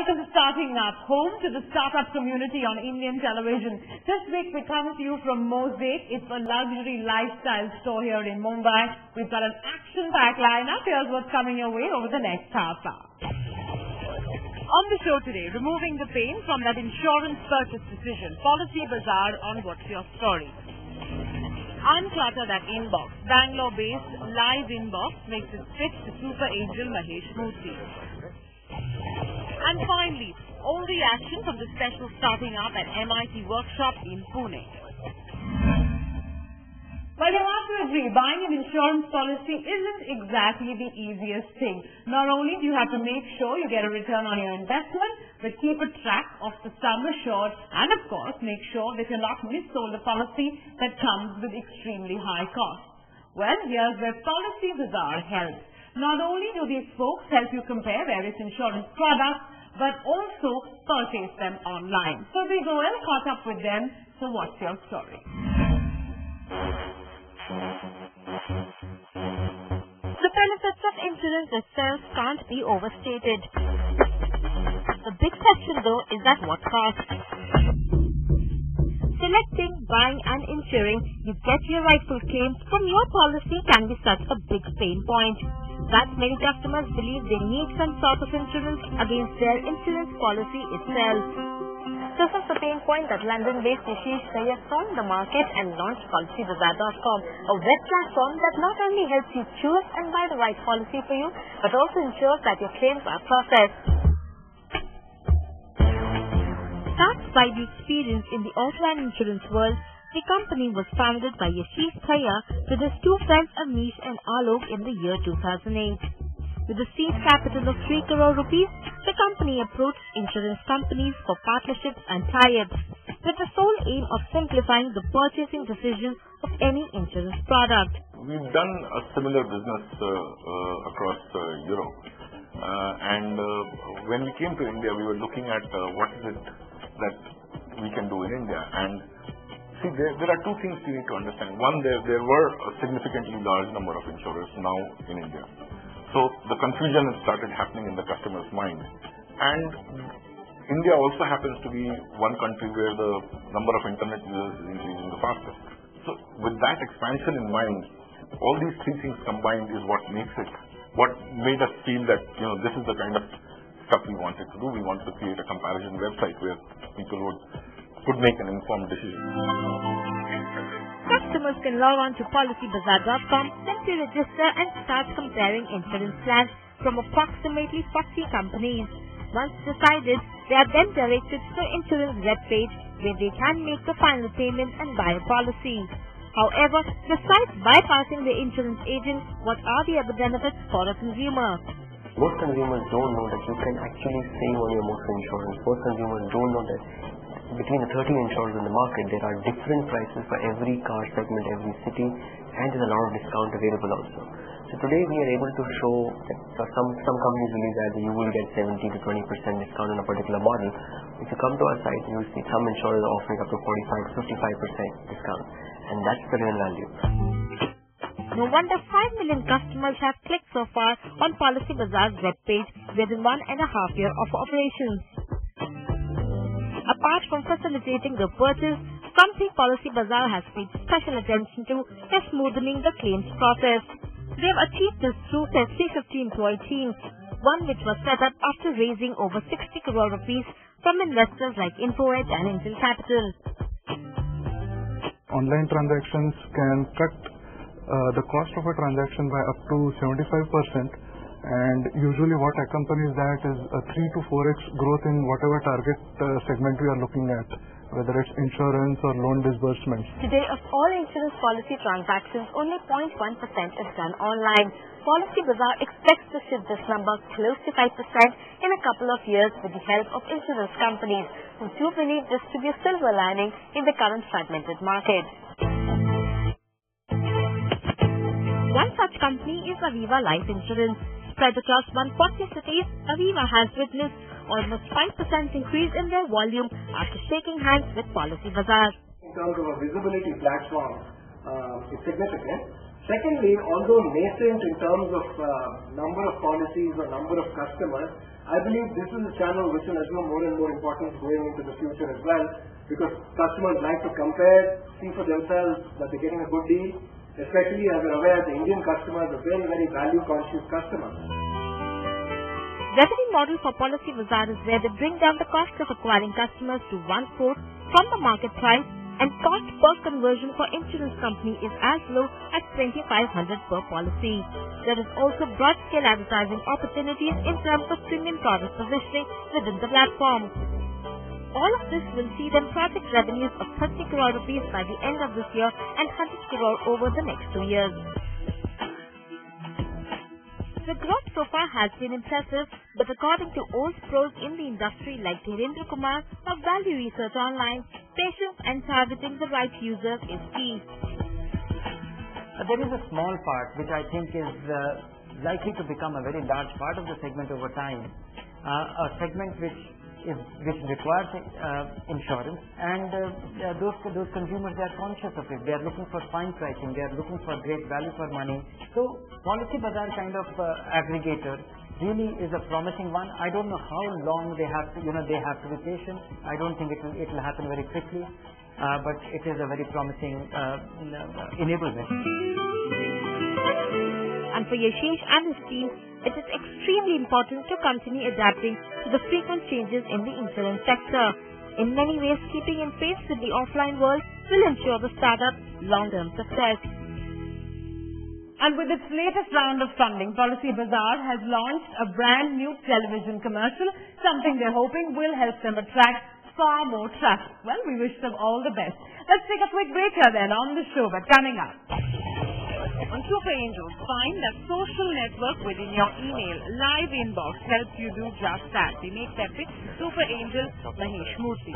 welcome to Starting Up, home to the startup community on Indian television. This week we come to you from Mosaic. It's a luxury lifestyle store here in Mumbai. We've got an action-packed lineup. Here's what's coming your way over the next half hour. On the show today, removing the pain from that insurance purchase decision. Policybazaar on What's Your Story. Unclutter that inbox. Bangalore-based Live Inbox makes its pitch to super angel Mahesh Murthy. And finally, all the action from the special Starting Up at MIT workshop in Pune. Well, you have to agree, buying an insurance policy isn't exactly the easiest thing. Not only do you have to make sure you get a return on your investment, but keep a track of the sum assured and, of course, make sure that you're not missold a policy that comes with extremely high costs. Well, here's where Policybazaar helps. Not only do these folks help you compare various insurance products, but also purchase them online. So we go and caught up with them. So what's your story? The benefits of insurance itself can't be overstated. The big question though is at what cost? Selecting, buying and ensuring you get your rightful claims from your policy can be such a big pain point that many customers believe they need some sort of insurance against their insurance policy itself. This is the pain point that London-based Yashish Kaya saw in the market and launched Policybazaar.com, a web platform that not only helps you choose and buy the right policy for you, but also ensures that your claims are processed. Backed by the experience in the auto and insurance world, the company was founded by Yashish Kaya with his two friends Amish and Alok in the year 2008. With a seed capital of 3 crore rupees, the company approached insurance companies for partnerships and tie-ups, with the sole aim of simplifying the purchasing decision of any insurance product. We've done a similar business across Europe, and when we came to India, we were looking at what is it that we can do in India. And see, there are two things you need to understand. One, there were a significantly large number of insurers now in India. So the confusion has started happening in the customer's mind. And India also happens to be one country where the number of internet users is increasing the fastest. So with that expansion in mind, all these three things combined is what made us feel that, this is the kind of stuff we wanted to do. We wanted to create a comparison website where people could make an informed decision. Customers can log on to Policybazaar.com, simply register and start comparing insurance plans from approximately 40 companies. Once decided, they are then directed to the insurance web page where they can make the final payment and buy a policy. However, besides bypassing the insurance agent, what are the other benefits for a consumer? Most consumers don't know that you can actually save on your motor insurance. Most consumers don't know that between the 13 insurers in the market, there are different prices for every car segment, every city, and there's a lot of discount available also. So today we are able to show that for some companies believe that you will get 70 to 20% discount on a particular model. If you come to our site, you will see some insurers offering up to 45 to 55% discount, and that's the real value. No wonder 5 million customers have clicked so far on Policybazaar's webpage within 1.5 years of operations. Apart from facilitating the purchase, something Policybazaar has paid special attention to is smoothening the claims process. They have achieved this through their 350 employee team, one which was set up after raising over 60 crore rupees from investors like InfoEdge and Angel Capital. Online transactions can cut the cost of a transaction by up to 75%, and usually what accompanies that is a 3 to 4x growth in whatever target segment we are looking at, whether it's insurance or loan disbursements. Today, of all insurance policy transactions, only 0.1% is done online. Policybazaar expects to shift this number close to 5% in a couple of years with the help of insurance companies, who do believe this to be a silver lining in the current fragmented market. One such company is Aviva Life Insurance. Spread across 140 cities, Aviva has witnessed almost 5% increase in their volume after shaking hands with Policybazaar. In terms of a visibility platform, it's significant. Secondly, although nascent in terms of number of policies or number of customers, I believe this is a channel which will assume more and more importance going into the future as well, because customers like to compare, see for themselves that they're getting a good deal, especially as we're aware the Indian customer is a very, very value conscious customer. Revenue model for Policybazaar is where they bring down the cost of acquiring customers to 1/4 from the market price, and cost per conversion for insurance company is as low as 2,500 per policy. There is also broad-scale advertising opportunities in terms of premium product positioning within the platform. All of this will see them project revenues of 30 crore rupees by the end of this year and 100 crore over the next 2 years. The growth so far has been impressive, but according to old pros in the industry like Dhirendra Kumar of Value Research Online, patience and targeting the right users is key. There is a small part which I think is likely to become a very large part of the segment over time, a segment which requires insurance, and those consumers, they are conscious of it. They are looking for fine pricing. They are looking for great value for money. So Policybazaar kind of aggregator really is a promising one. I don't know how long they have to, they have to be patient. I don't think it will happen very quickly, but it is a very promising enablement. And for Yashish and his team, it is extremely important to continue adapting to the frequent changes in the insurance sector. In many ways, keeping in pace with the offline world will ensure the startup's long-term success. And with its latest round of funding, Policybazaar has launched a brand new television commercial, something they're hoping will help them attract far more traffic. Well, we wish them all the best. Let's take a quick break here then on the show, but coming up. On Super Angels, find that social network within your email. Live inbox helps you do just that. We make that with Super Angel Mahesh Murthy.